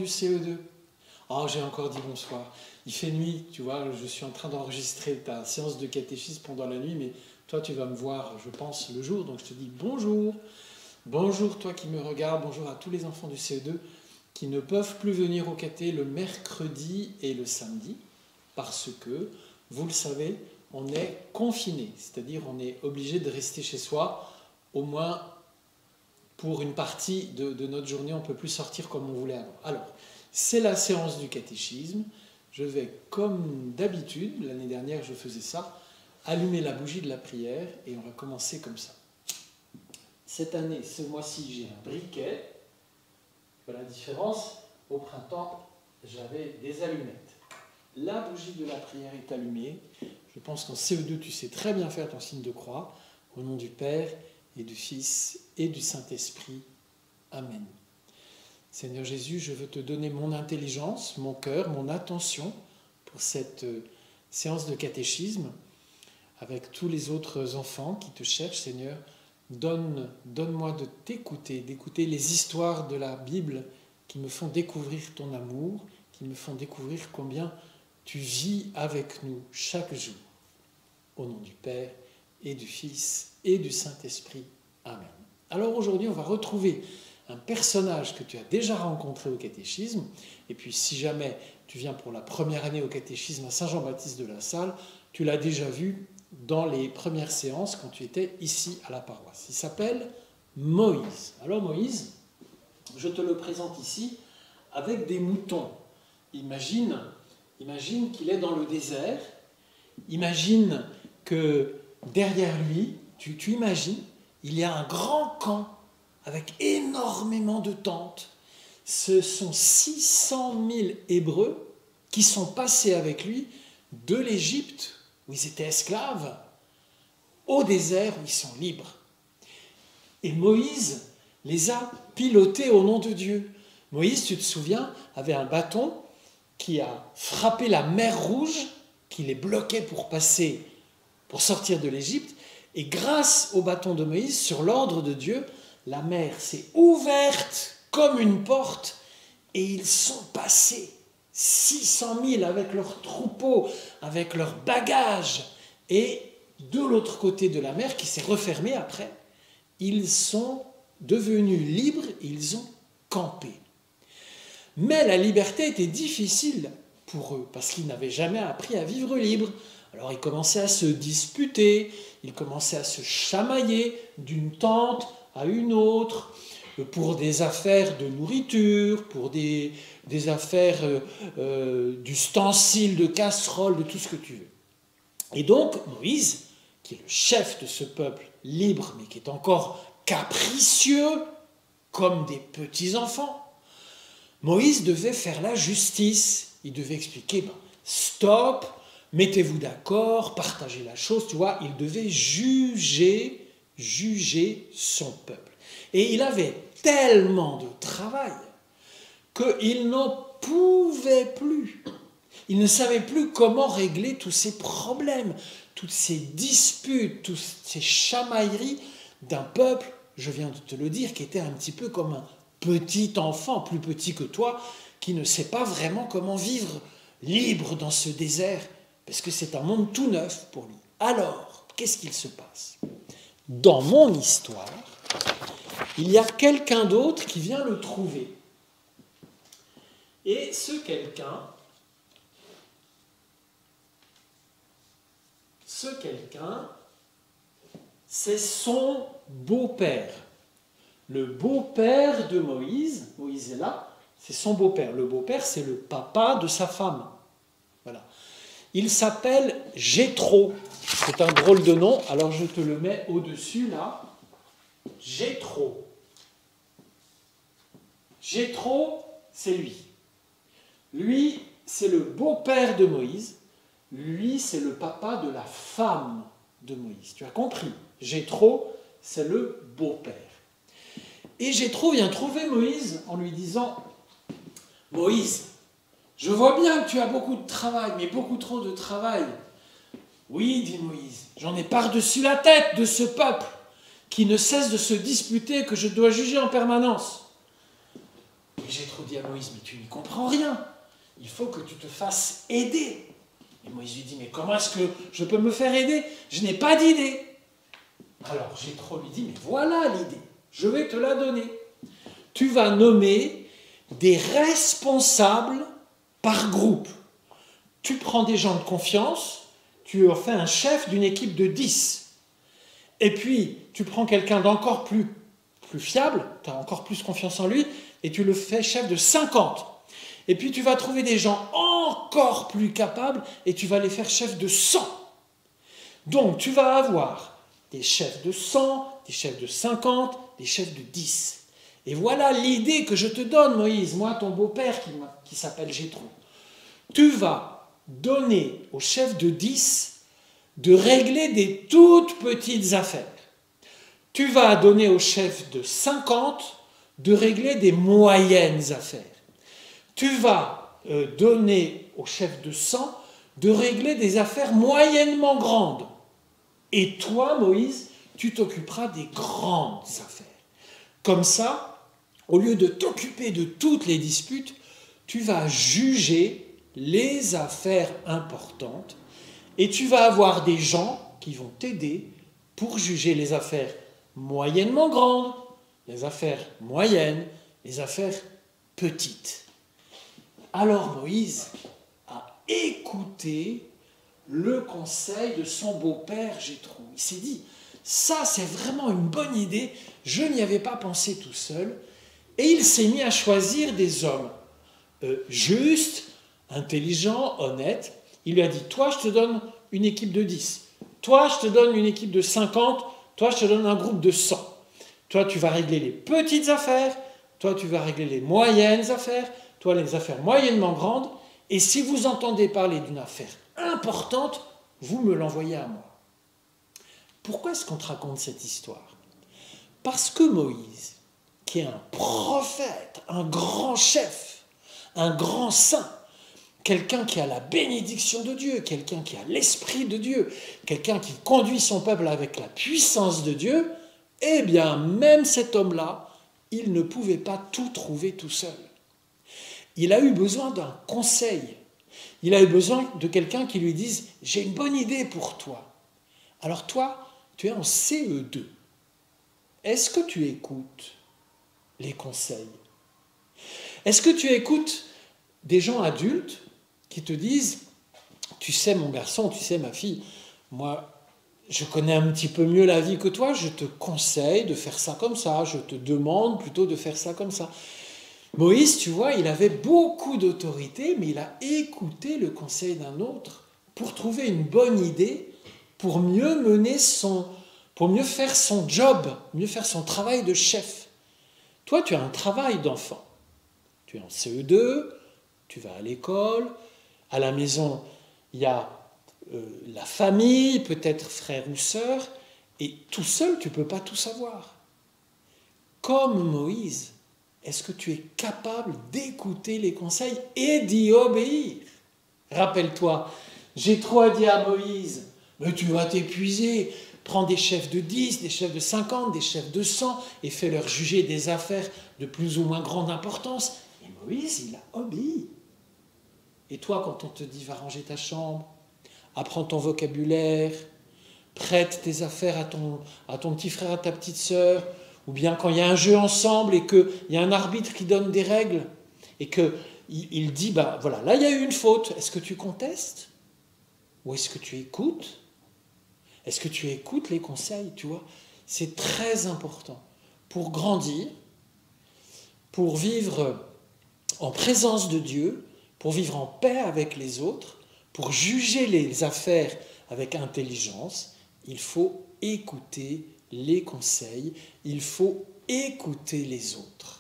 du CE2? Oh, j'ai encore dit bonsoir. Il fait nuit, tu vois, je suis en train d'enregistrer ta séance de catéchisme pendant la nuit, mais toi, tu vas me voir, je pense, le jour. Donc, je te dis bonjour. Bonjour, toi qui me regardes. Bonjour à tous les enfants du CE2 qui ne peuvent plus venir au caté le mercredi et le samedi parce que, vous le savez, on est confiné, c'est-à-dire on est obligé de rester chez soi, au moins pour une partie de notre journée, on ne peut plus sortir comme on voulait avant. Alors, c'est la séance du catéchisme. Je vais, comme d'habitude, l'année dernière je faisais ça, allumer la bougie de la prière et on va commencer comme ça. Cette année, ce mois-ci, j'ai un briquet. Voilà la différence. Au printemps, j'avais des allumettes. La bougie de la prière est allumée. Je pense qu'en CE2, tu sais très bien faire ton signe de croix. Au nom du Père et du Fils et du Saint-Esprit. Amen. Seigneur Jésus, je veux te donner mon intelligence, mon cœur, mon attention pour cette séance de catéchisme avec tous les autres enfants qui te cherchent, Seigneur. Donne-moi de t'écouter, d'écouter les histoires de la Bible qui me font découvrir ton amour, qui me font découvrir combien tu vis avec nous chaque jour. Au nom du Père et du Fils et du Saint-Esprit. Amen. Alors aujourd'hui, on va retrouver un personnage que tu as déjà rencontré au catéchisme, et puis si jamais tu viens pour la première année au catéchisme à Saint-Jean-Baptiste de la Salle, tu l'as déjà vu dans les premières séances quand tu étais ici à la paroisse. Il s'appelle Moïse. Alors Moïse, je te le présente ici avec des moutons. Imagine qu'il est dans le désert, imagine que derrière lui, tu imagines, il y a un grand camp avec énormément de tentes. Ce sont 600 000 Hébreux qui sont passés avec lui de l'Égypte, où ils étaient esclaves, au désert où ils sont libres. Et Moïse les a pilotés au nom de Dieu. Moïse, tu te souviens, avait un bâton qui a frappé la mer Rouge, qui les bloquait pour sortir de l'Égypte. Et grâce au bâton de Moïse, sur l'ordre de Dieu, la mer s'est ouverte comme une porte et ils sont passés 600 000 avec leurs troupeaux, avec leurs bagages. Et de l'autre côté de la mer, qui s'est refermée après, ils sont devenus libres, ils ont campé. Mais la liberté était difficile pour eux, parce qu'ils n'avaient jamais appris à vivre libre. Alors ils commençaient à se disputer, ils commençaient à se chamailler d'une tente à une autre, pour des affaires de nourriture, pour des affaires d'ustensiles, de casseroles, de tout ce que tu veux. Et donc Moïse, qui est le chef de ce peuple libre, mais qui est encore capricieux, comme des petits-enfants, Moïse devait faire la justice. Il devait expliquer, stop, mettez-vous d'accord, partagez la chose, tu vois. Il devait juger son peuple. Et il avait tellement de travail qu'il n'en pouvait plus. Il ne savait plus comment régler tous ces problèmes, toutes ces disputes, toutes ces chamailleries d'un peuple, je viens de te le dire, qui était un petit peu comme un petit enfant, plus petit que toi, qui ne sait pas vraiment comment vivre libre dans ce désert, parce que c'est un monde tout neuf pour lui. Alors, qu'est-ce qu'il se passe? Dans mon histoire, il y a quelqu'un d'autre qui vient le trouver. Et ce quelqu'un, c'est son beau-père. Le beau-père de Moïse, Moïse est là, c'est son beau-père. Le beau-père, c'est le papa de sa femme. Voilà. Il s'appelle Jéthro. C'est un drôle de nom, alors je te le mets au-dessus, là. Jéthro. Jéthro, c'est lui. Lui, c'est le beau-père de Moïse. Lui, c'est le papa de la femme de Moïse. Tu as compris? Jéthro, c'est le beau-père. Et Jéthro vient trouver Moïse en lui disant « Moïse, je vois bien que tu as beaucoup de travail, mais beaucoup trop de travail. » « Oui, dit Moïse, j'en ai par-dessus la tête de ce peuple qui ne cesse de se disputer, que je dois juger en permanence. » Jéthro dit à Moïse, mais tu n'y comprends rien. Il faut que tu te fasses aider. Et Moïse lui dit, mais comment est-ce que je peux me faire aider? Je n'ai pas d'idée. Alors Jéthro lui dit, mais voilà l'idée, je vais te la donner. Tu vas nommer des responsables par groupe. Tu prends des gens de confiance, tu en fais un chef d'une équipe de 10. Et puis, tu prends quelqu'un d'encore plus fiable, tu as encore plus confiance en lui, et tu le fais chef de 50. Et puis, tu vas trouver des gens encore plus capables, et tu vas les faire chef de 100. Donc, tu vas avoir des chefs de 100, des chefs de 50, des chefs de 10. Et voilà l'idée que je te donne, Moïse, moi, ton beau-père qui s'appelle Jéthro. Tu vas donner au chef de 10 de régler des toutes petites affaires. Tu vas donner au chef de 50 de régler des moyennes affaires. Tu vas donner au chef de 100 de régler des affaires moyennement grandes. Et toi, Moïse, tu t'occuperas des grandes affaires. Comme ça, au lieu de t'occuper de toutes les disputes, tu vas juger les affaires importantes et tu vas avoir des gens qui vont t'aider pour juger les affaires moyennement grandes, les affaires moyennes, les affaires petites. Alors Moïse a écouté le conseil de son beau-père Jéthro. Il s'est dit, ça c'est vraiment une bonne idée, je n'y avais pas pensé tout seul. Et il s'est mis à choisir des hommes justes, intelligent, honnête. Il lui a dit, toi je te donne une équipe de 10, toi je te donne une équipe de 50, toi je te donne un groupe de 100. Toi tu vas régler les petites affaires, toi tu vas régler les moyennes affaires, toi les affaires moyennement grandes, et si vous entendez parler d'une affaire importante, vous me l'envoyez à moi. Pourquoi est-ce qu'on te raconte cette histoire? Parce que Moïse, qui est un prophète, un grand chef, un grand saint, quelqu'un qui a la bénédiction de Dieu, quelqu'un qui a l'esprit de Dieu, quelqu'un qui conduit son peuple avec la puissance de Dieu, eh bien, même cet homme-là, il ne pouvait pas tout trouver tout seul. Il a eu besoin d'un conseil. Il a eu besoin de quelqu'un qui lui dise « J'ai une bonne idée pour toi ». Alors toi, tu es en CE2. Est-ce que tu écoutes les conseils? Est-ce que tu écoutes des gens adultes qui te disent « Tu sais mon garçon, tu sais ma fille, moi je connais un petit peu mieux la vie que toi, je te conseille de faire ça comme ça, je te demande plutôt de faire ça comme ça ». Moïse, tu vois, il avait beaucoup d'autorité, mais il a écouté le conseil d'un autre pour trouver une bonne idée, pour mieux pour mieux faire son job, mieux faire son travail de chef. Toi, tu as un travail d'enfant. Tu es en CE2, tu vas à l'école, à la maison, il y a la famille, peut-être frère ou sœur, et tout seul, tu ne peux pas tout savoir. Comme Moïse, est-ce que tu es capable d'écouter les conseils et d'y obéir? Rappelle-toi, Jéthro dit à Moïse, mais tu vas t'épuiser, prends des chefs de 10, des chefs de 50, des chefs de 100 et fais-leur juger des affaires de plus ou moins grande importance. Et Moïse, il a obéi. Et toi, quand on te dit, va ranger ta chambre, apprends ton vocabulaire, prête tes affaires à ton petit frère, à ta petite sœur, ou bien quand il y a un jeu ensemble et qu'il y a un arbitre qui donne des règles et qu'il dit, ben voilà, là il y a eu une faute, est-ce que tu contestes? Ou est-ce que tu écoutes? Est-ce que tu écoutes les conseils, tu vois? C'est très important pour grandir, pour vivre en présence de Dieu, pour vivre en paix avec les autres, pour juger les affaires avec intelligence. Il faut écouter les conseils, il faut écouter les autres.